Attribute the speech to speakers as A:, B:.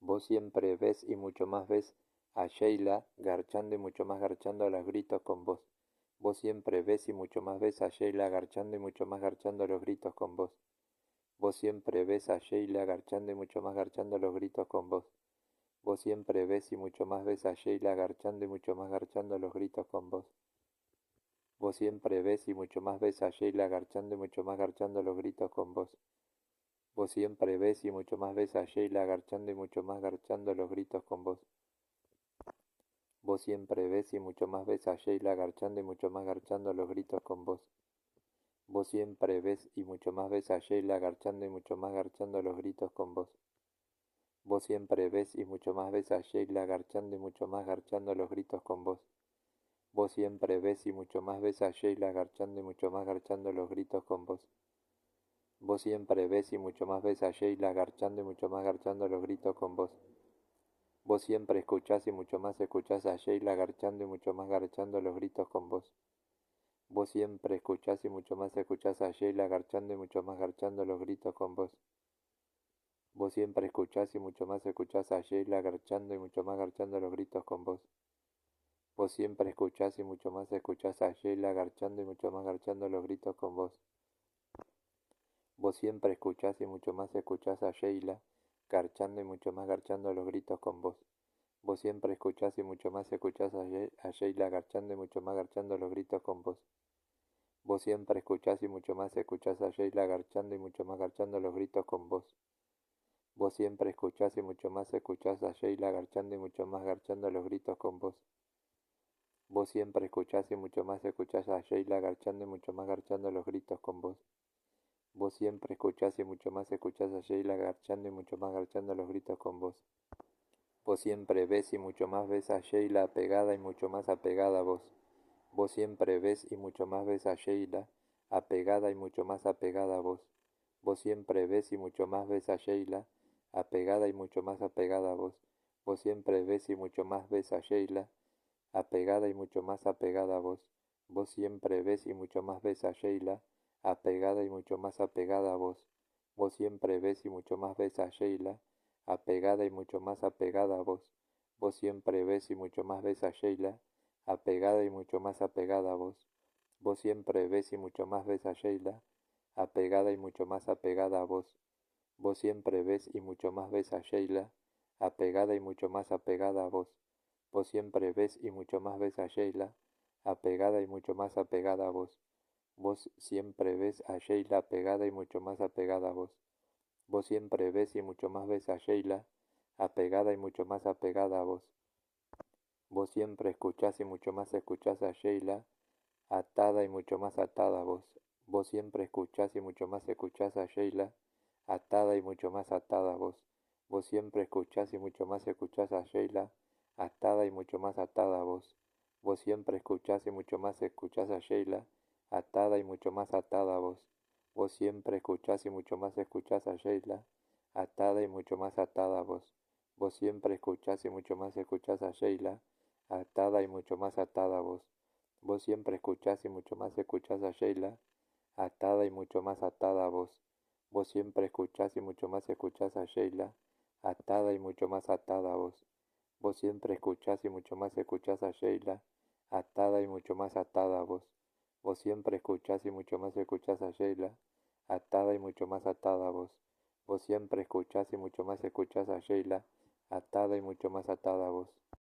A: Vos siempre ves y mucho más ves a Sheila garchando y mucho más garchando a los gritos con vos. Vos siempre ves y mucho más ves a Sheila garchando y mucho más garchando a los gritos con vos. Vos siempre ves a Sheila garchando y mucho más garchando a los gritos con vos. Vos siempre ves y mucho más ves a Sheila garchando y mucho más garchando a los gritos con vos. Vos siempre ves y mucho más ves a Sheila garchando y mucho más garchando a los gritos con vos. Vos siempre ves y mucho más ves a Sheila garchando y mucho más garchando a los gritos con vos. Vos siempre ves y mucho más ves a Sheila garchando y mucho más garchando a los gritos con vos. Vos siempre ves y mucho más ves a Sheila garchando y mucho más garchando a los gritos con vos. Vos siempre ves y mucho más ves a Sheila garchando y mucho más garchando a los gritos con vos. Vos siempre ves y mucho más ves a Sheila garchando y mucho más garchando a los gritos con vos. Vos siempre ves y mucho más ves a Sheila garchando y mucho más garchando a los gritos con vos. Vos siempre escuchás y mucho más escuchás a Sheila garchando y mucho más garchando a los gritos con vos. Vos siempre escuchás y mucho más escuchás a Sheila garchando y mucho más garchando a los gritos con vos. Vos siempre escuchás y mucho más escuchás a Sheila garchando y mucho más garchando a los gritos con vos. Vos siempre escuchás y mucho más escuchás a Sheila garchando y mucho más garchando a los gritos con vos. Vos siempre escuchás y mucho más escuchás a Sheila garchando y mucho más garchando a los gritos con vos. Vos siempre escuchás y mucho más escuchás a Sheila garchando y mucho más garchando a los gritos con vos. Vos siempre escuchás y mucho más escuchás a Sheila garchando y mucho más garchando a los gritos con vos. Vos siempre escuchás y mucho más escuchás a Sheila garchando y mucho más garchando a los gritos con vos. Vos siempre escuchás y mucho más escuchás a Sheila garchando y mucho más garchando a los gritos con vos. Vos siempre escuchás y mucho más escuchás a Sheila garchando y mucho más garchando a los gritos con vos. Vos siempre ves y mucho más ves a Sheila apegada y mucho más apegada a vos. Vos siempre ves y mucho más ves a Sheila apegada y mucho más apegada a vos. Vos siempre ves y mucho más ves a Sheila apegada y mucho más apegada a vos. Vos siempre ves y mucho más ves a Sheila apegada y mucho más apegada a vos. Vos siempre ves y mucho más ves a Sheila apegada y mucho más apegada a vos. Vos siempre ves y mucho más ves a Sheila apegada y mucho más apegada a vos. Vos siempre ves y mucho más ves a Sheila apegada y mucho más apegada a vos. Vos siempre ves y mucho más ves a Sheila apegada y mucho más apegada a vos. Vos siempre ves y mucho más ves a Sheila apegada y mucho más apegada a vos. Vos siempre ves y mucho más ves a Sheila apegada y mucho más apegada a vos. Vos siempre ves a Sheila apegada y mucho más apegada a vos. Vos siempre ves y mucho más ves a Sheila apegada y mucho más apegada a vos. Vos siempre escuchás y mucho más escuchás a Sheila atada y mucho más atada a vos. Vos siempre escuchás y mucho más escuchás a Sheila atada y mucho más atada a vos. Vos siempre escuchás y mucho más escuchás a Sheila atada y mucho más atada a vos. Vos siempre escuchás y mucho más escuchás a Sheila atada y mucho más atada a vos. Vos siempre escuchás y mucho más escuchás a Sheila atada y mucho más atada a vos. Vos siempre escuchás y mucho más escuchás a Sheila atada y mucho más atada a vos. Vos siempre escuchás y mucho más escuchás a Sheila atada y mucho más atada a vos. Vos siempre escuchás y mucho más escuchás a Sheila atada y mucho más atada a vos. Vos siempre escuchás y mucho más escuchás a Sheila atada y mucho más atada a vos. Vos siempre escuchás y mucho más escuchás a Sheila atada y mucho más atada a vos. Vos siempre escuchás y mucho más escuchás a Sheila atada y mucho más atada a vos.